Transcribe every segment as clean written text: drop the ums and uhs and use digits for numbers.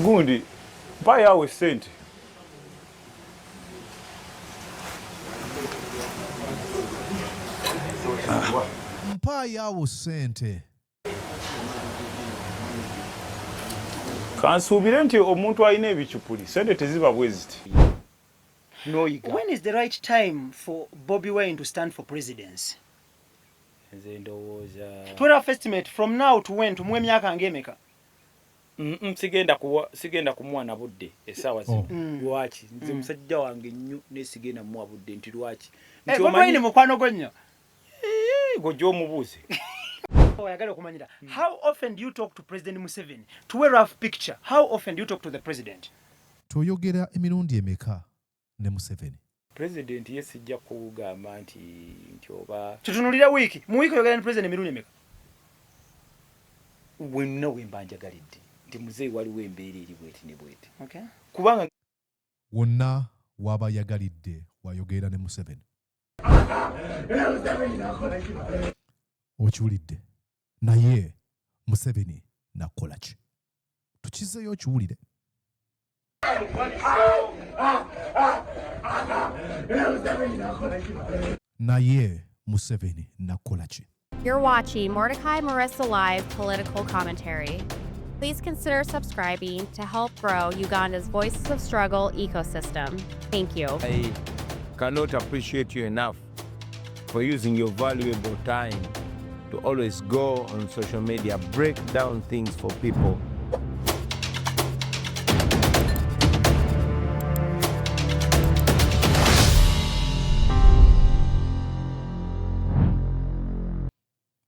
Gundi, buy our sent. Mpayawo sente. Kansubire nti omuntu alina ebicupuli sente teziba bweziti. When is the right time for Bobi Wine to stand for presidency? Twitter estimate from now to when tumwe myaka ngemeka. sigenda kumwana budde esawa zino. Lwaki nze musajja wange nnyo nesigenda muwa budde nti lwaki nti omanyi mukwano gwennya gojo mubuze. Oyagala okumanyira how often do you talk to President Museveni? To a rough picture, how often do you talk to the president? Toyogera emirundi emeka ne Museveni. President yesijja kugamba nti oba tutunulira wiki mu wiki oyogera ne president emirundi emeka? Wenna wembanjagalidde nti muzeeyi waliwo embeera eri bweti ne bweti. Okay. Kubanga wonna waba yagalidde wayogera ne Museveni. Okiwulidde naye Museveni nakola ki? Tukizeeyo okiwulire. Naye Museveni nakola ki? You're watching Mordecai Marissa Live Political Commentary. Please consider subscribing to help grow Uganda's Voices of Struggle ecosystem. Thank you. I cannot appreciate you enough for using your valuable time to always go on social media, break down things for people.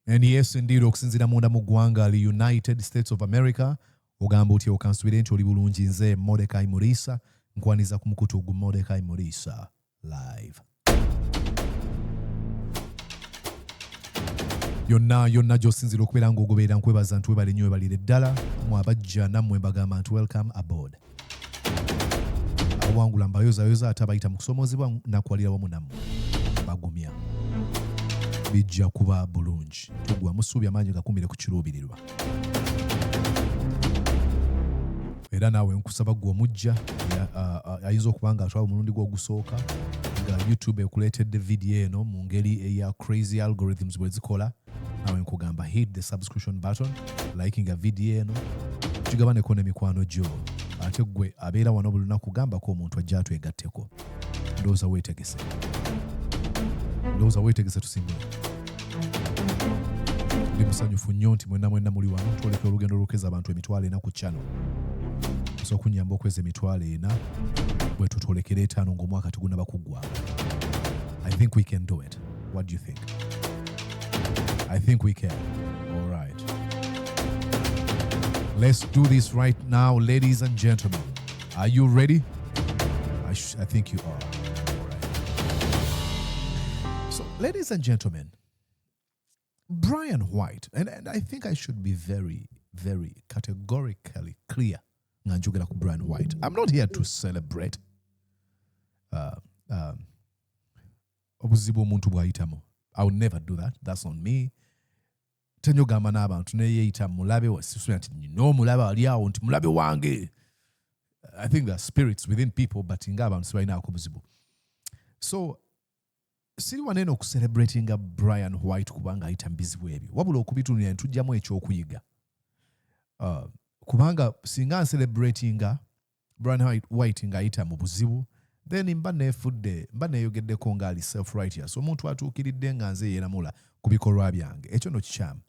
And yes, indeed, okusinzira munda mu ggwanga li United States of America, ogamba otya okansubire nti oli bulungi nze Mordecai Marissa, nkwaniza ku mukutu gwa Mordecai Marissa Live. Yonna gy'osinzira okubeera ng'ogoberera nkwebaza nti webale nnyo webalire ddala mu abajja nammwe mbagamba nti welcome aboard. Awangula mbayozayoza ate abayita mu kusomozebwa nakwalira wamu nammwe bagumya. Bijja kuba bulungi. Tugwa musuubi amaanyi gakumire ku kiruubirirwa. Era naawe nkusaba gwe omujja ayinza okuba nga atwala omulundi gw'ogusooka nga YouTube ekuleetedde vidiyo eno mu ngeri eya crazy algorithms bwe zikola. Naawe nkugamba hit the subscription button, liking a vidiyo eno, kigabaneko n'emikwano gyo. Ate gwe abeera wano buli lunaku gambako omuntu ajja atwegatteko. Ndowooza weetegese. Ndowooza weetegese tusimbule. Ndi musanyufu nnyo nti mwenna muli wano twoleka olugendo olukeza abantu emitwalo 4 ku channel. So kunyamba okweza emitwalo 4 bwe tutolekera 5 ng'omwaka tugunaba kuggwa. I think we can do it. What do you think? I think we can. All right. Let's do this right now, ladies and gentlemen. Are you ready? I think you are. All right. So, ladies and gentlemen, Bryan White, and I think I should be very, very categorically clear. Njogera ku Bryan White. I'm not here to celebrate obuzibu omuntu bw'ayitamu. I would never do that. That's on me. Tenyogamba n'abantu neyeeyita mulabe wasisuya nti nina omulabe ali awo nti mulabe wange. I think there are spirits within people, but nga abantu sibalinaako buzibu. So, siri wanene okucelebratinga Bryan White kubanga ayita mu bizibu ebyo. Wabula okubitunira ne tujjamu ekyokuyiga. Kubanga singa celebratinga Bryan White ng'ayita mu buzibu, then mba neeyogeddeko ng'ali self-righteous. Omuntu atuukiridde nga nze yeeramula ku bikolwa byange. Ekyo no kikyamu.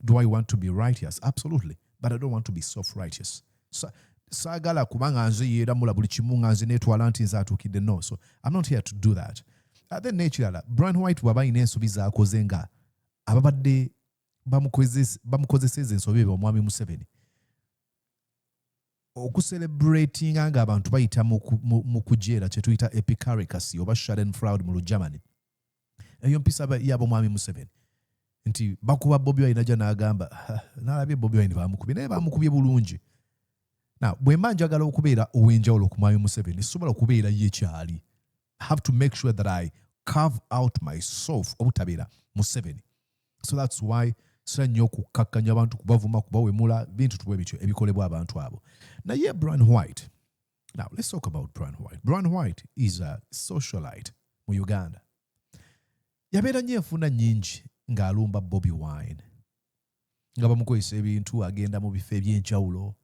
Do I want to be righteous? Absolutely. But I don't want to be self-righteous. Saagala kubanga nze yeeramula buli kimu nga nze neetwala nti nze atuukidde. No. So I'm not here to do that. Then nekirala, Bryan White bw'aba alina ensobi z'akoze nga ababadde bamukozeseza ensobi ebyo omwami Museveni. Okucelebratinga nga abantu bayita mu kujeera kye tuyita epicaricus oba schadenfreude mu Lujamani. Eyo mpisa yabo mwami Museveni. Nti bakuba Bobi Wine ajja n'agamba nalabye Bobi Wine baamukubye naye baamukubye bulungi. Now, bwe mba njagala okubeera ow'enjawulo ku Mwami Museveni, sobola okubeera ye kyali. I have to make sure that I carve out myself obutabeera Museveni. So that's why sira nnyo okukakkanya abantu kubavuma kubawemula bintu tuwe bityo ebikolebwa abantu abo. Naye Bryan White. Now, let's talk about Bryan White. Bryan White is a socialite mu Uganda. Yabeera nnyo enfuna nnyingi ng'alumba Bobi Wine. Nga bamukozesa ebintu agenda mu bifo eby'enjawulo.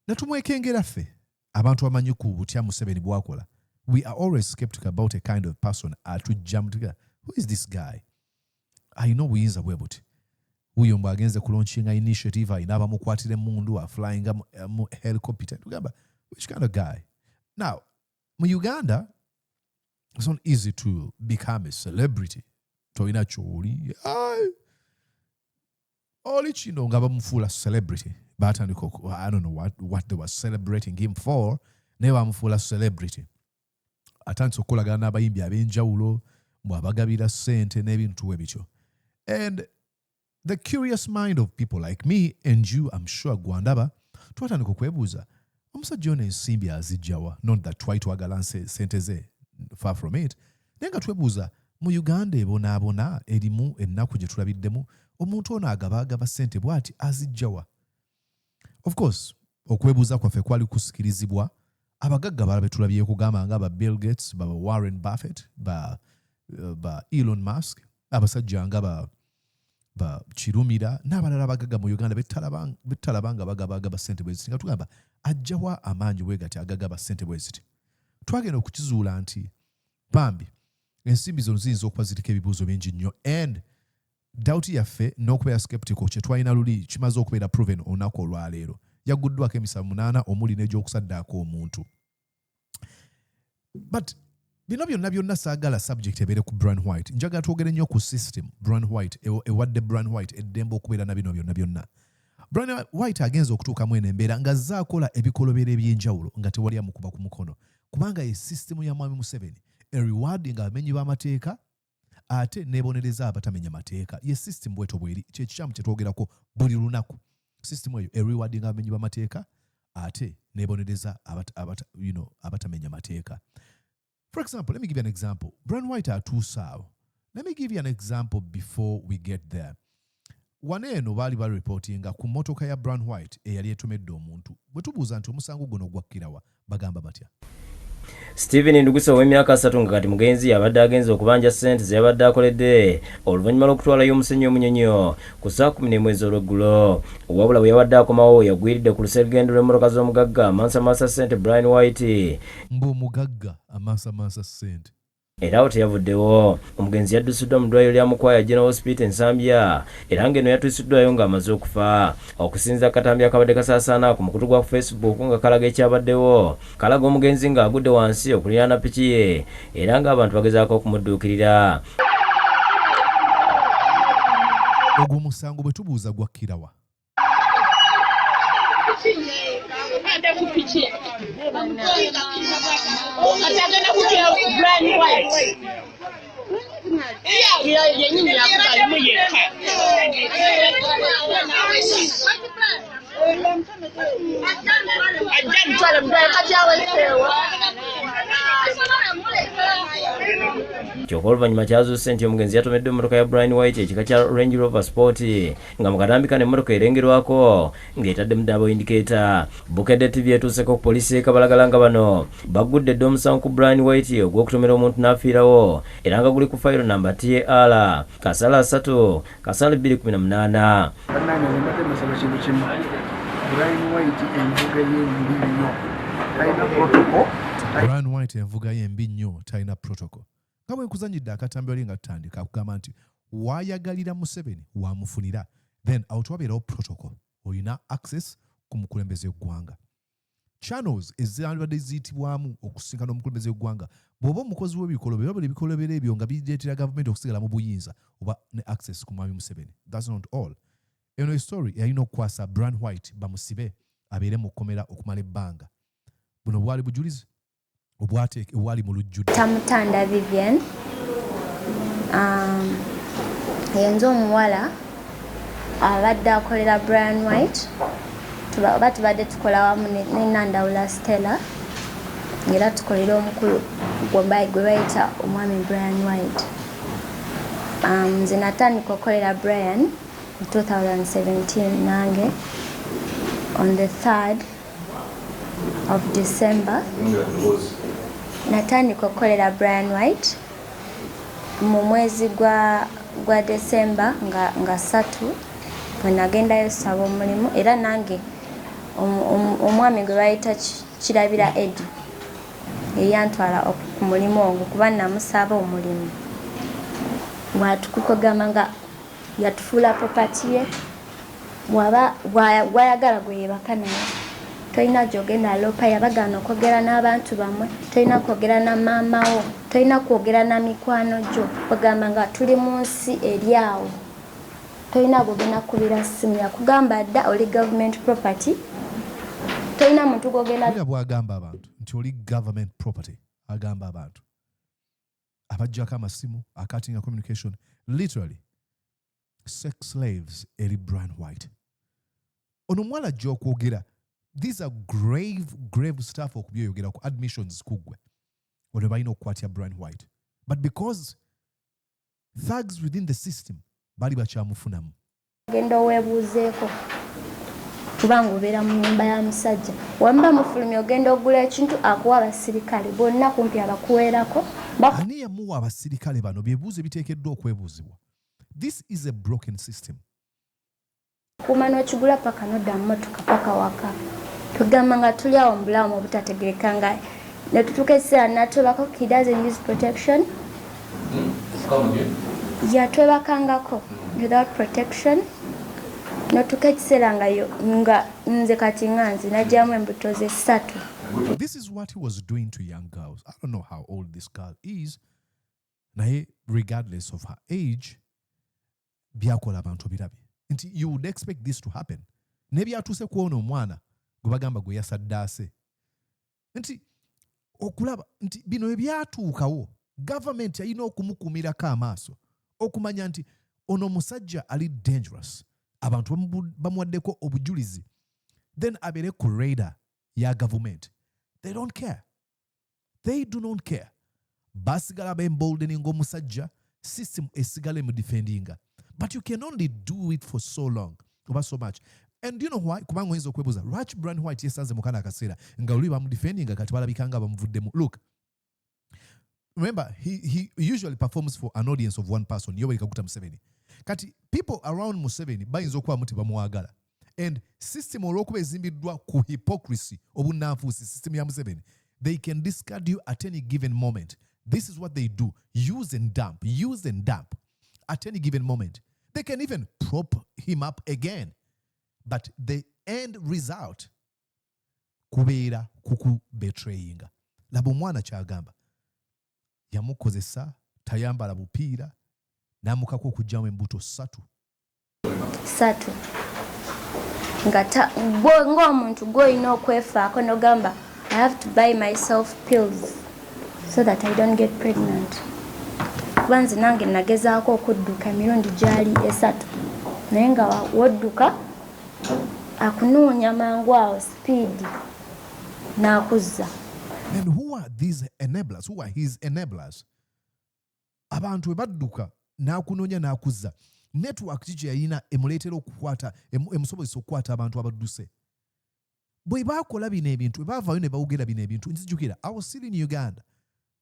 Natumwekengera ffe abantu amanyi ku butya Museveni bwakola. We are always skeptical about a kind of person atujjamu tuga. Who is this guy? I know buyinza bwe buti. Huyo mbu agenze kulaunching initiative ayina abamukwatira emundu flying mu helicopter. Tugamba, which kind of guy? Now, mu Uganda, it's not easy to become a celebrity. Toina choli. Oli chino nga bamufuula celebrity. But I don't know what they were celebrating him for. Never bamufuula celebrity. Atandise okukolagana n'abayimbi ab'enjawulo, mwabagabira ssente n'ebintu ebityo. And the curious mind of people like me and you, I'm sure Gwandaba, twatandika okwebuuza, omusajja ono ensimbi azijjawa? Not that twagala ssente ze, far from it. Naye nga twebuuza, mu Uganda ebonaabona erimu ennaku gye tulabiddemu, omuntu ono agaba ssente bw'ati azijjawa? Of course, okwebuuza kwaffe kwali kusikirizibwa abagagga balala be tulabye kugamba nga ba Bill Gates, ba Warren Buffett, ba Elon Musk, abasajja nga ba Kirumira n'abalala abagagga mu Uganda betalabanga bagaba ssente bwe ziti. Nga tugamba ajjawa amaanyi bwe gati agagaba ssente bwe ziti. Twagenda okukizuula nti bambi ensimbi zino ziyinza okuba ziriko ebibuuzo bingi nnyo, and doubt yaffe n'okubeera skeptical kye twalina luli kimaze okubeera proven olunaku olwaleero. Yaguddwako emisango 8 omuli n'egy'okusaddaako omuntu. But bino byonna saagala subject ebeere ku Bryan White. Njagala twogere nnyo ku system Bryan White ewadde Bryan White eddembe okubeera na bino byonna. Bryan White agenza okutuukamu eno embeera nga azze akola ebikolobero eby'enjawulo nga tewali amukuba ku mukono, kubanga ye system ya Mwami Museveni rewarding abamenyi b'amateeka ate neebonereza abatamenya mateeka. Ye system bweto bweri kye kikyamu kye twogerako buli lunaku. System eyo rewarding abamenyi b'amateeka ate neebonereza abatamenya mateeka. For example, let me give you an example. Bryan White atuuse awo. Let me give you an example before we get there. Waneeno baali reportinga ku mmotoka ya Bryan White eyali etomedde omuntu. Bwe tubuuza nti omusango guno gwakkirawa, bagamba batya? Stephen Ndugusa w'emyaka 3 nga kati mugenzi yabadde agenze okubanja ssente ze yabadde akoledde oluvannyuma lw'okutwalayo omusenyu omunyonyo ku saa 10 mwezi olw'eggulo. Wabula bwe yabadde akomawo yagwiridde ku luserugendo lw'emmotoka z'omugagga amaasamasa ssente Bryan White. Omugagga amaasamasa ssente. Era awo teyavuddewo. Omugenzi yaddusiddwa mu ddwaliro lya Mukwaya General Hospital Nsambya, era ng'eno yatuusiddwayo ng'amaze okufa. Okusinza akatambi akabadde kasaasaana ku mukutu gwa Facebook nga kalaga ekyabaddewo, kalaga omugenzi ng'agudde wansi okuliraana piki ye, era ng'abantu bagezaako okumudduukirira. Ogwo musango bwe tubuuza gwakkirawa? Bryan White. Kyokka oluvannyuma kyazuuse nti omugenzi yatomedde emmotoka ya Bryan White ekika kya Range Rover Sport nga mukatambika n'emmotoka erengerwako ng'etadde mu indicator. Bukedde TV etuuseko ku poliisi y'Ekabalagala nga bano baggudde dde omusango ku Bryan White ogw'okutomera omuntu n'afiirawo, era nga guli ku fayiro namba TAR kasala 3 kasala 218. Bryan White envuga ye mbi nnyo talina protocol. Nga bwe nkuzanyidde akatambi oli nga tutandika akugamba nti waayagalira Museveni waamufunira, then awo twabeerawo protocol. Olina access ku mukulembeze w'eggwanga. Channels ezibadde ziyitibwamu okusinkana omukulembeze w'eggwanga. Bw'oba omukozi w'ebikolobero buli bikolobero ebyo nga bireetera gavumenti okusigala mu buyinza oba ne access ku Mwami Museveni. That's not all. Eno story yalina okukwasa Bryan White bamusibe abeere mu kkomera okumala ebbanga. Buno bwali bujulizi obwali mu lujjudde. Tamutanda Vivian. Yenzo omuwala abadde akolera Bryan White batubadde tukola wamu n'ennandawula Stella ng'era tukolera omukulu gwe bayita omwami Bryan White. Nze natandika okukolera Bryan in 2017 nange on the 3rd of December. Natandika okukolera Bryan White mu mwezi gwa December nga 3 wenagendayo saba omulimu era nange omwami gwe bayita Kirabira Eddie eyantwala ku mulimu ogwo kuba namusaba omulimu watukugamba nga yatufuula property ye gwayagala gwe yebaka naye tolina gyogenda lopa yabagana okwogera n'abantu bamwe tolina kwogera na maama wo tolina kwogera na mikwano gyo bagamba nga tuli mu nsi eri awo tolina gwogenda kubira simu yakugamba dda oli government property tolina muntu gwogenda bwagamba abantu nti oli government property agamba abantu abajjako amasimu cutting communication literally sex slaves eri Bryan White ono mwala gy'okwogera. These are grave stuff okubyeyogera ku admissions kugwe ono balina okukwatya Bryan White, but because thugs within the system bali bakyamufunamu genda oweebuuzeeko kubanga obeera mu nnyumba ya musajja wamba mufulumya ogenda ogula ekintu akuwa abasirikale bonna kumpi abakuweerako ani yamuwa abasirikale bano byebuuzo ebiteekeddwa okwebuuzibwa. This is a broken system. kuuma n'okigula paka nodda mu mmotoka paka waka tugamba nga tuli awo mu bulamu obutategerekeka nga ne tutuuka ekiseera natwebako he doesn't use protection yatwebakangako without protection notuuka ekiseera nga nze kati nga nze najjamu embuto ze 3. This is what he was doing to young girls. I don't know how old this girl is. Naye regardless of her age byakola abantu birabye nti you would expect this to happen. Nebyatuuse kuona omwana gwe bagamba gwe yasaddaase nti okulaba nti bino ebyatuukawo government yalina okumukuumirako amaaso okumanya nti ono musajja ali dangerous abantu bamuwaddeko obujulizi then abeere ku radar ya government. They don't care. They do not care. Basigala bemboldening omusajja system esigale mu defendinga. But you can only do it for so long, over so much. And do you know why? Kubanga oyinza okwebuuza lwaki Bryan White yesanze mu kana akaseera nga oli bamudefendinga kati balabikanga bamuvuddemu. Look, remember he usually performs for an audience of one person. Yoweri Kaguta Museveni. Kati people around Museveni bayinza okuba muti bamuwagala. And system olw'okuba ezimbiddwa ku hypocrisy obunanfuusi system ya Museveni, they can discard you at any given moment. This is what they do. Use and dump at any given moment. They can even prop him up again. But the end result kubeera kuku betrayinga. Laba omwana kyagamba. Yamukozesa tayambala bupiira n'amukako okugyamu embuto 3. Ng'omuntu gw'olina okwefaako n'ogamba I have to buy myself pills so that I don't get pregnant. Kuba nze nange nagezaako okudduka emirundi gyali 3 naye nga wodduka akunoonya mangu awo speed n'akuzza. And who are these enablers? Who are his enablers? Abantu we badduka n'akunoonya n'akuzza. Network kiki yalina emuleetera okukwata emusobozesa okukwata abantu abadduse. Bwe baakola bino ebintu bwe baavaayo ne bawogera bino ebintu nzijukira I was still in Uganda.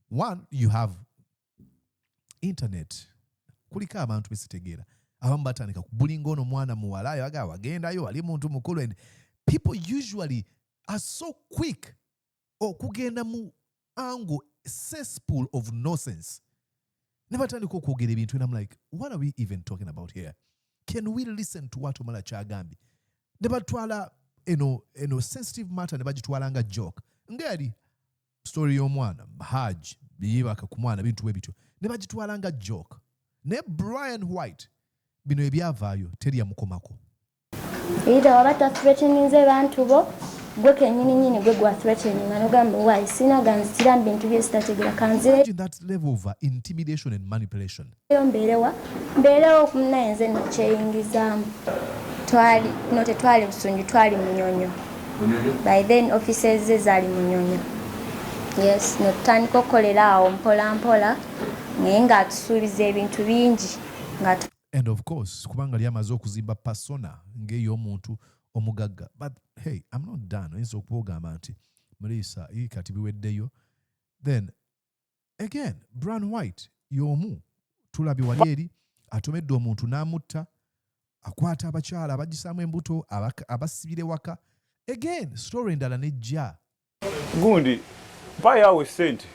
One, you have internet. Kuliko abantu besitegeera. Abamu batandika kubulinga ono mwana muwalayo aga wagendayo wali muntu mukulu and people usually are so quick okugenda mu angle cesspool of nonsense. Never tandika okwogera ebintu and I'm like, what are we even talking about here? Can we listen to what omala kyagambi? Ne batwala sensitive matter ne bagitwala nga joke. Ngeri story y'omwana Hajj biyibaka ku mwana bintu bwe bityo ne bagitwala nga joke. Ne Bryan White bino ebyavaayo teri yamukomako. Era wabata threateninze bantu bo gwe kenyini gwe gwa threatening n'ogamba why sina ganzitira bintu bye sitategera kanzire. Imagine that level of intimidation and manipulation. Mbeerewo kumnayenze nakyeyingizaamu tetwali Busunju, twali Munyonyo. By then offices ze zaali Munyonyo. Yes, notandika okukolera awo mpola mpola naye ng'atusuubiza ebintu bingi. And of course, kubanga lyamaze okuzimba persona ng'ey'omuntu omugagga. But hey, I'm not done. Oyinza okugamba nti Mulisa kati biweddeyo. Then again, Bryan White y'omu tulabye wali eri atomedde omuntu n'amutta, akwata abakyala abagisaamu embuto abasibire waka. Again, story endala nejja. Gundi mpayo awe ssente.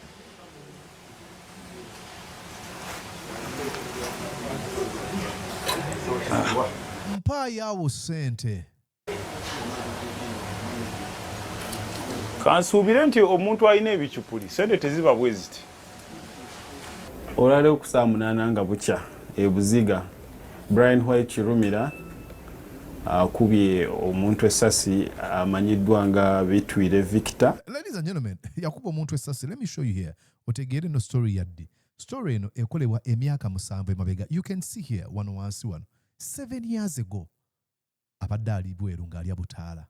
Mpayo awo ssente. Kansuubire nti omuntu alina ebicupuli ssente teziba bwe ziti. Olwaleero ku saa 8 nga bukya ebuziga Bryan White Kirumira akubye omuntu essasi amanyiddwa nga Bitwire Victor. Ladies and gentlemen, yakuba omuntu essasi. Let me show you here. Otegeere no story yaddi. Story eno ekolebwa emyaka 7 emabega. You can see here wansi wano 7 years ago. Abadde ali bweru ng'ali abutaala.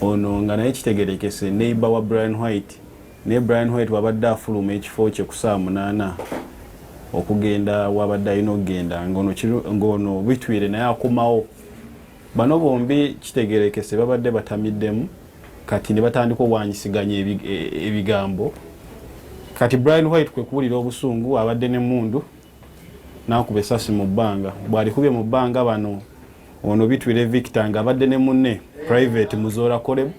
Ono nga naye kitegerekese neighbor wa Bryan White. Ne Bryan White wabadde afuluma ekifo kye ku saa 8 okugenda wabadde alina okugenda ngono Bitwire naye akomawo. Bano bombi kitegerekese babadde batamiddemu kati ne batandika obwanyisiganya ebigambo. Kati Bryan White kwe kuwulira obusungu abadde n'emmundu n'akuba essasi mu bbanga. Bw'alikubye mu bbanga bano ono Bitwire Victor nga abadde ne munne private Muzola Koleb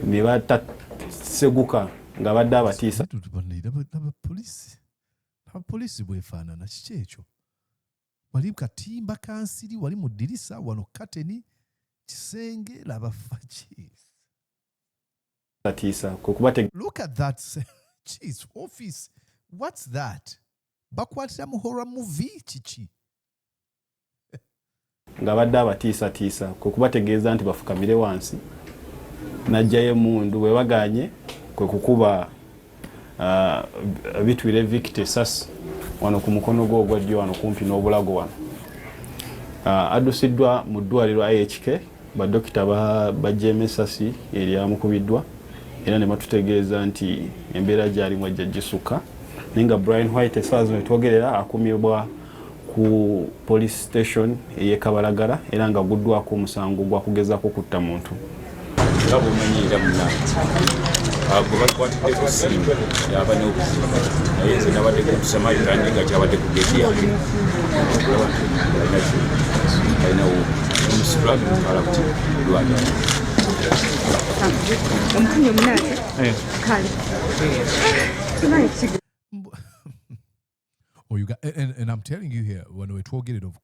ne bataseguka nga badde abatiisa. Abapoliisi bwefaanana kiki ekyo? Wali katimba kansiri, wali mu ddirisa, wano kateni, kisenge, laba faki. Look at that. Jeez, office. What's that? Bakwatira mu horror movie kiki? Nga badde abatiisa kwe kubategeeza nti bafukamire wansi. Najjayo emmundu bwe baganye kwe kukuba Bitwire Victor essasi wano ku mukono gwe ogwa ddyo wano kumpi n'obulago wano. Addusiddwa mu ddwaliro IHK badokita bajeema essasi eryamukubiddwa era ne batutegeeza nti embeera gy'alimu ajja gisukka. Naye nga Bryan White essaawa zino twogerera akumibwa ku police station ey'e Kabalagala era nga guddwako omusango gwa kugezaako kutta muntu. Nga bw'omanyira munnange gwe bakwatidde ku ssimu yaba n'obuzibu naye nze nabadde kutusamalira naye nga kyabadde ku geti yange alinawo omusitulage mutwala kuti lwali omukunya omunaate kale and I'm telling you here when we talk it of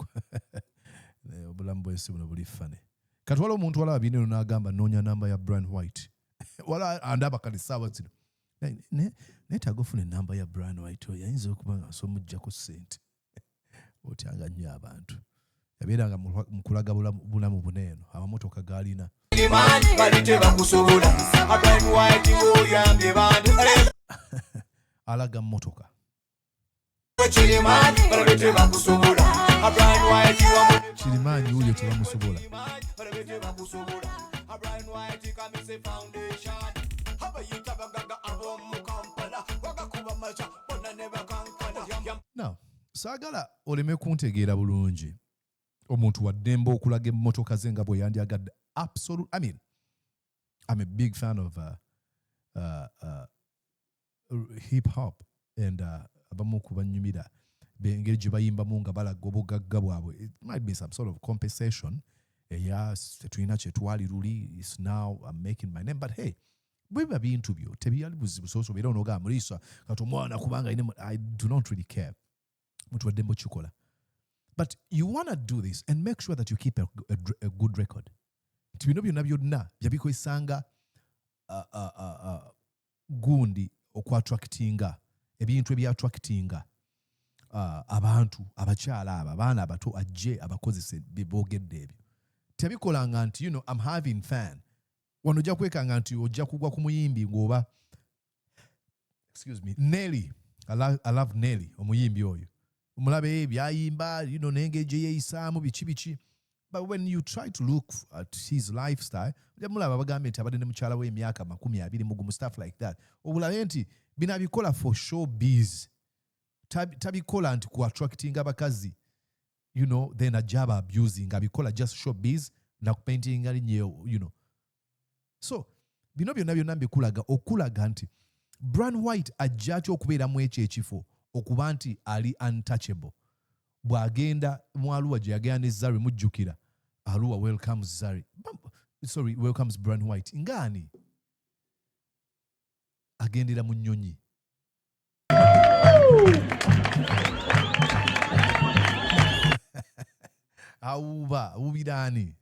obulamu bwensi buno buli fane. Kati waliwo omuntu walaba bineno n'agamba noonya namba ya Bryan White. Wala andaba kali saawa zino. Neetaaga ofuna enamba ya Bryan White oyo ayinza okuba nga asomuggyako ssente. Otyanga nnyo abantu. Yabeeranga mu kulaga bulamu buneeno amamotoka gaalina. Alaga mmotoka. Kirimaanyi wuyo tebamusobola. Now, saagala oleme kuntegeera bulungi omuntu wa ddembe okulaga emmotoka ze nga bwe yandyagadde. Absolute, I mean, I'm a big fan of hip hop and abamu ku banyumira engeri gye bayimbamu nga balaga obugagga bwabwe. It might be some sort of compensation. Yes, tetulina kye twali luli, is now I'm making my name. But hey, bweba bintu byo tebiyali buzibu so beera onogamba Mulisa kati omwana kubanga I do not really care. Mutu wa ddembe kikola. But you want to do this and make sure that you keep a good record. Bino byonna byabikozesanga gundi okwa-attractinga ebintu ebya-attractinga abantu abakyala abo abaana abato ajje abakozese boogedde ebyo. Tebikolanga nti I'm having fun. Wano ojja kwekanga nti ojja kugwa ku muyimbi ng'oba Nelly. I love Nelly omuyimbi oyo. mulabe byayimba n'engeri yeeyisaamu biki. But when you try to look at his lifestyle, mulaba bagambe nti abadde ne mukyala we emyaka 20 stuff like that. Obulabe nti bino abikola for showbiz. Tabikola nti ku attracting abakazi. Then ajaba abusing. Abikola just showbiz na kupainting alinnyo, So, bino byonna mbikulaga okulaga nti Bryan White ajja atya okubeeramu ekyo ekifo okuba nti ali untouchable. Bw'agenda mu Arua gye yagenda ne Zari mujjukira. Arua welcomes Zari. Sorry, welcomes Bryan White. Ngani? Agendera mu nnyonyi. Ubirani.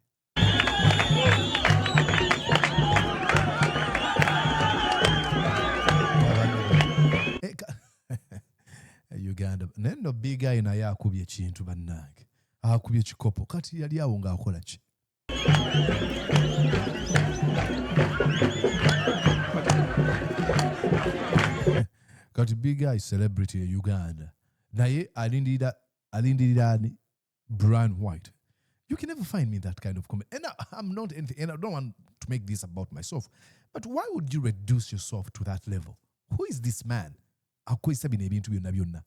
Uganda. Neno big guy naye akubye ekintu bannange. Akubye ekikopo. Kati yali awo ng'akola ki? Kati big guy celebrity in Uganda. Naye alindirira Bryan White. You can never find me that kind of comment. And I'm not anything, and I don't want to make this about myself. But why would you reduce yourself to that level? Who is this man? Akwesa bino ebintu byonna byonna.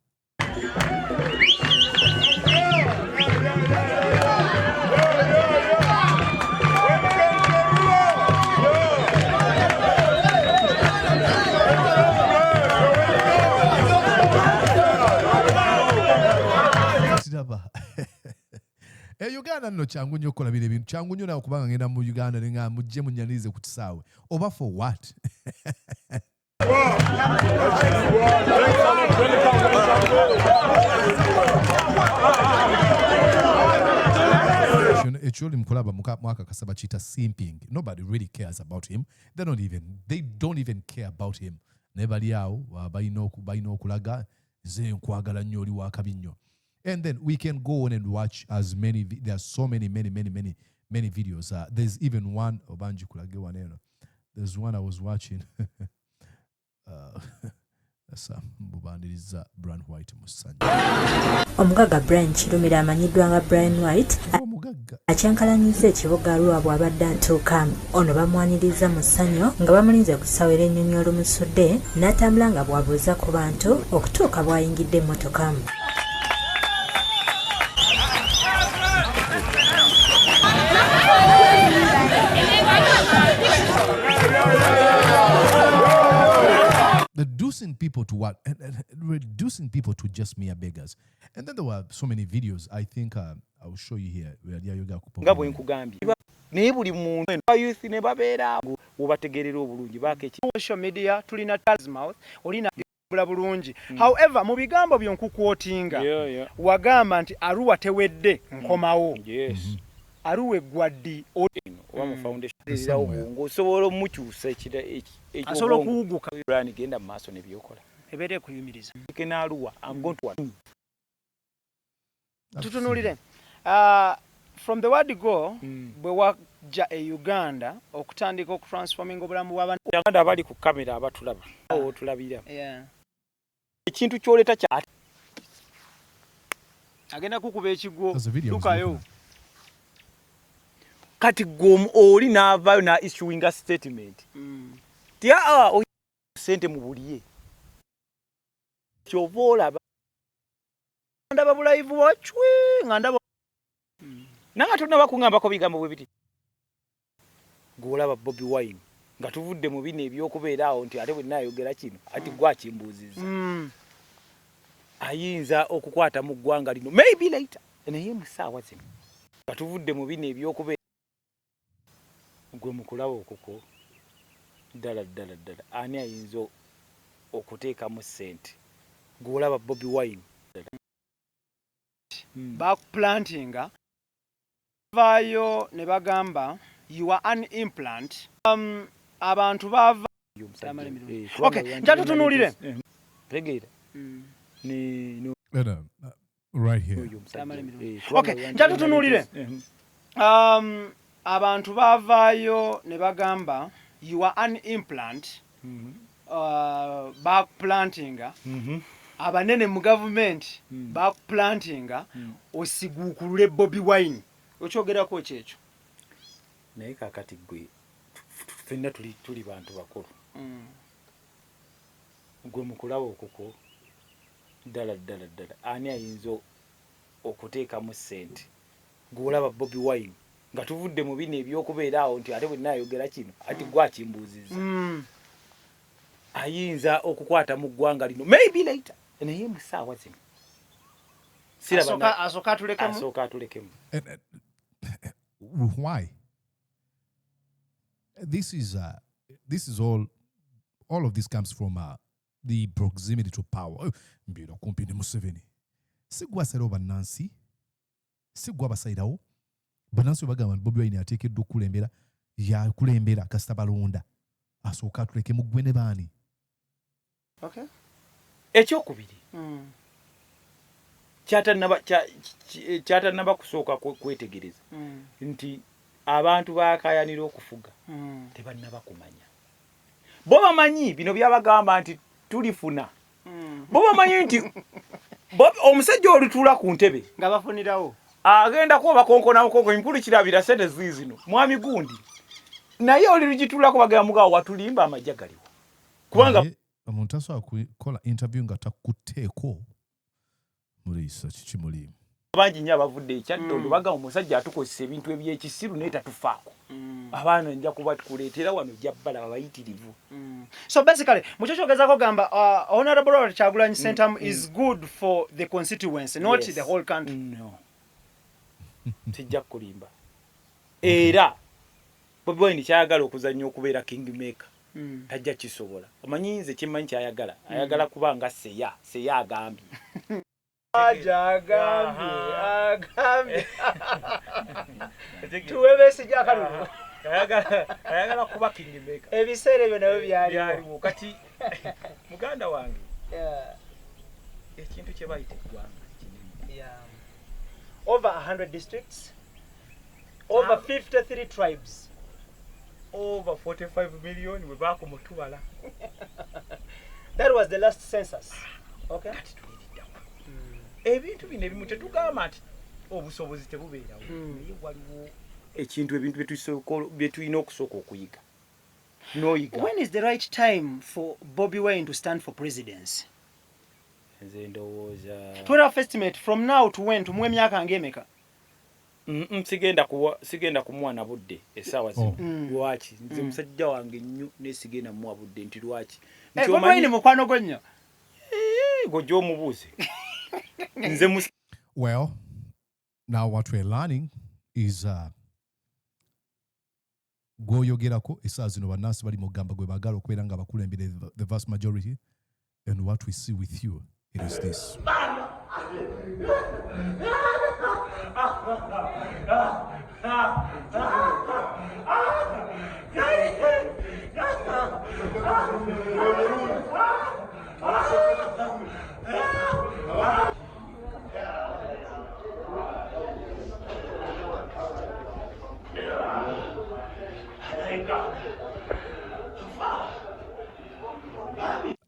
Uganda no kyangu nnyo okukola bino ebintu. Kyangu nnyo nawe kubanga ngenda mu Uganda nga mujje munyanize ku kisaawe. Oba for what? Ekyoli mukulaba mwaka kasaba chita simping. Nobody really cares about him. They don't even care about him. Nebali awo balina okulaga nze nkwagala nnyo oli wakabi nnyo. And then we can go on and watch as many. There are so many videos. There's even one. There's one I was watching. Bryan White Omugaga Bryan Kirumira amanyiddwa nga Bryan White akyankalanyiza ekibuga Arua bw'abadde antuuka. Ono bamwaniriza mu ssanyu nga bamulinze ku ssaawa er'ennyonyi olumusudde n'atambula nga bw'abuuza ku bantu okutuuka bw'ayingidde emmotoka. Reducing people to what? Reducing people to just mere beggars. And then there were so many videos. I think I will show you here. Nga bwe nkugambye. Naye buli muntu youth ne babeera obategerera obulungi baake social media tulina Tasmouth olina bula bulungi. However mu bigambo byonkuquotinga wagamba nti Arua tewedde nkomawo. Yes. Arua eggwaddi oba foundation osobola omukyusa asobola okuwuguka. Bryan genda mu maaso ne byokola ebeere kuyumiriza kena Arua I'm going to tutunulire from the word go bwe wajja e Uganda okutandika okutransforming obulamu bw'abantu Uganda abali ku kamera abatulaba awo tulabira ekintu kyoleta kya agenda kukuba ekigwo lukayo kati gom oli n'avaayo na issuing a statement tia sente mu buliye kyobola ndaba bulaivu wachwe ngandaba nanga tuna bakungambako bigambo bwe biti golaba Bobby Wine nga tuvudde mu bine ebyokubeera awo nti ate bwe nayogera kino ati gwa kimbuziza ayinza okukwata mu ggwanga lino maybe later naye musaawa zino nga tuvudde mu bine ebyokubeera gwe mukulaba okuko ddala ani ayinza okuteekamu ssente golaba Bobby Wine bakuplantinga vaayo ne bagamba you are an implant abantu bava okay njatutunulire tegeera right here okay njatutunulire abantu bavaayo ne bagamba you are an implant bakuplantinga abanene mu government bakuplantinga osiguukulule Bobi Wine okyogerako kyekyo naye kakati gwe ffenna tuli bantu bakulu gwe mukulaba okuko ddala ani ayinza okuteekamu ssente gwolaba Bobi Wine nga tuvudde mu bino ebyokubeera awo nti ate bwe naayogera kino ati gwakimbuuzizza ayinza okukwata mu ggwanga lino maybe later naye mu ssaawa zino asooka atulekemu. Why? This is all of this comes from the proximity to power. Mbira kumpi ne Museveni. Sigwa sero banansi. Sigwa basairawo. Banansi bagamba Bobi Wine ateekeddwa okulembera ya kulembera kasita balonda. Asooka atuleke mu gwene baani. Okay. Ekyokubiri. Kyatannaba kusooka kwetegereza nti abantu baakayanira okufuga tebannaba kumanya. Bo bamanyi bino byabagamba nti tulifuna. Bo bamanyi nti omusajja olutuula ku ntebe nga bafunirawo agenda kuba bakonkona mpulu kirabira sente zino mwami gundi naye oli lugituulako bagamba mugawo watulimba amajja galiwo kubanga omuntu asobola kukola interview nga takutteeko mulisa kikimulimu bangi nnyo abavudde ekyaddondo bagamba omusajja atukozesa ebintu ebyekisiru naye tatufaako abaana nja kuba tukuleetera wano jabbala babayitirivu. So basically mucho kyogezako gamba Honorable Robert Kyagulanyi Sentamu is good for the constituency not the whole country. No. Sijja kulimba era Bobi Wine kyayagala okuzannya okubeera kingmaker tajja kisobola. Omanyi nze kimmanyi kyayagala ayagala kuba nga seya agambye agambye tuwebesi jakalulo ayagala kuba kingmaker ebiseera ebyo nabyo byaliwo kati muganda wange ekintu kye bayita eggwanga kinene. Over 100 districts, over 53 tribes, over 45 million we back mutubala. That was the last census. Okay. Ebintu bino ebimu tetugamba nti obusobozi tebubeerawo naye waliwo ekintu ebintu byetulina okusooka okuyiga n'oyiga. When is the right time for Bobi Wine to stand for presidency? Nze ndowooza twera estimate from now to when tumwe emyaka ng'emeka? sigenda kumuwa na budde essaawa zino. Lwaki nze musajja wange nnyo nesigenda muwa budde nti lwaki nti omanyi mukwano gwe nnyo gojja omubuuze. Well, now what we're learning is gwoyogerako essaawa zino bannansi bali mu gamba gwe baagala okubeera nga bakulembere the vast majority, and what we see with you, it is this.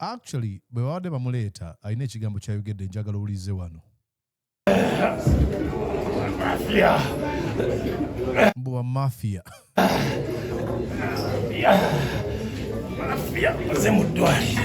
Actually, bwe babadde bamuleeta alina ekigambo kyayogedde njagala owulize wano. Mbuwa mafia. Mafia ze mu ddwaliro.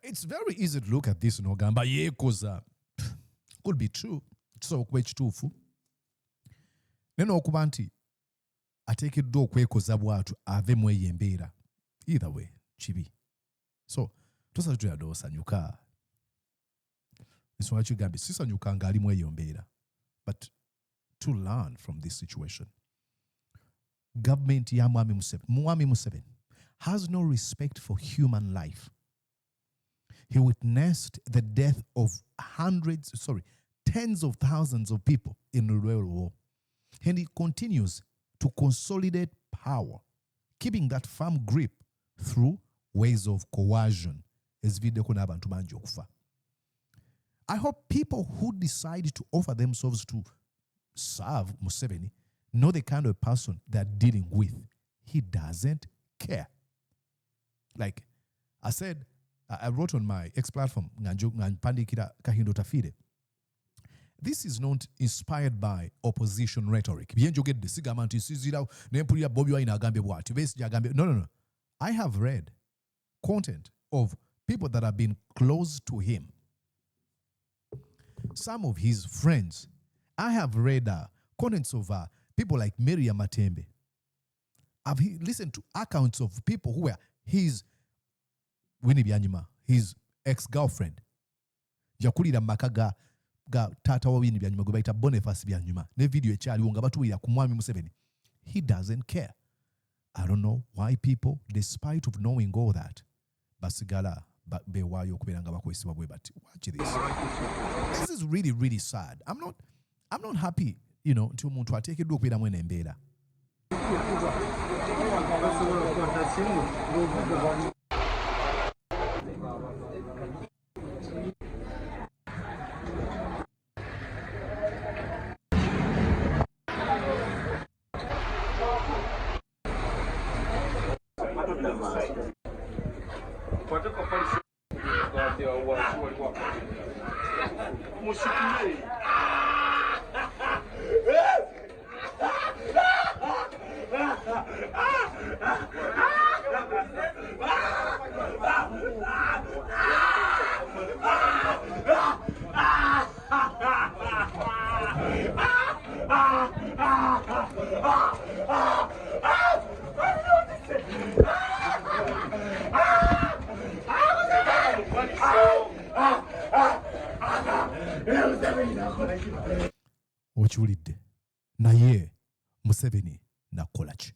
It's very easy to look at this n'ogamba yeekoza. Could be true. Kisobola okuba ekituufu. Naye n'okuba nti ateekeddwa okwekoza bw'atyo ave mu eyo embeera. Either way, kibi. So, tosala tuyadde osanyuka. Ensonga kigambye sisanyuka ng'ali mu eyo mbeera. But to learn from this situation. Government ya Mwami Museveni has no respect for human life. He witnessed the death of tens of thousands of people in the Rural War. And he continues to consolidate power, keeping that firm grip through ways of coercion. I hope people who decide to offer themselves to serve Museveni know the kind of person they're dealing with. He doesn't care. Like I said, I wrote on my X platform, this is not inspired by opposition rhetoric. No. I have read content of people that have been close to him. Some of his friends. I have read contents of people like Miriam Matembe. I've listened to accounts of people who were his ex-girlfriend. Yakulira makaga ga tata wa Winnie Byanyuma gwe bayita Boniface Byanyuma. Ne video ekyaliwo nga batuwira ku Mwami Museveni. He doesn't care. I don't know why people, despite of knowing all that, basigala bewaayo okubeera nga bakozesebwa bwe bati. Watch this. This is really, really sad. I'm not happy, nti omuntu ateekeddwa okubeera mwene embeera. Okiwulidde naye Museveni nakola ki?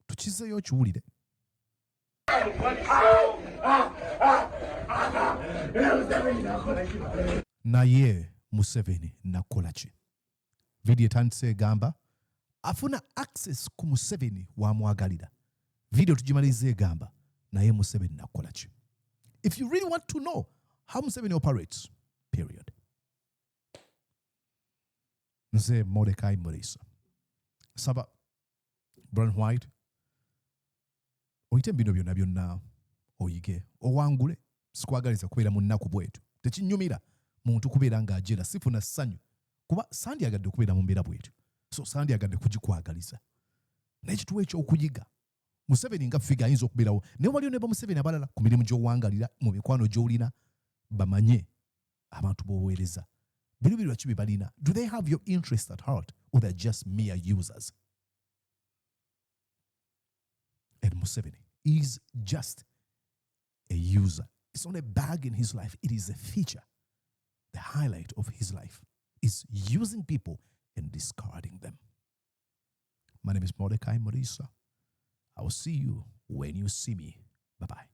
Tukizeeyo okiwulire. Naye Museveni nakola ki? Video etandise egamba afuna access ku Museveni wamwagalira. Video tugimalize egamba naye Museveni nakola ki? If you really want to know how Museveni operates, period. Nze Mordecai Murisa. Saba Bryan White. Oyite bino byonna byonna oyige owangule sikwagaliza kubeera mu nnaku bwetu. Tekinyumira muntu kubeera ng'ajera sifuna ssanyu kuba sandyagadde okubeera mu mbeera bwetu. So sandyagadde kugikwagaliza. N'ekituwa ekyokuyiga. Museveni nga figure ayinza okubeerawo. Ne waliyo ne ba Museveni abalala ku mirimu gy'owangalira mu mikwano gy'olina bamanye abantu b'oweereza. Do they have your interest at heart or they're just mere users? And Museveni is just a user. It's not a bag in his life. It is a feature. The highlight of his life is using people and discarding them. My name is Mordecai Murisa. I will see you when you see me. Bye-bye.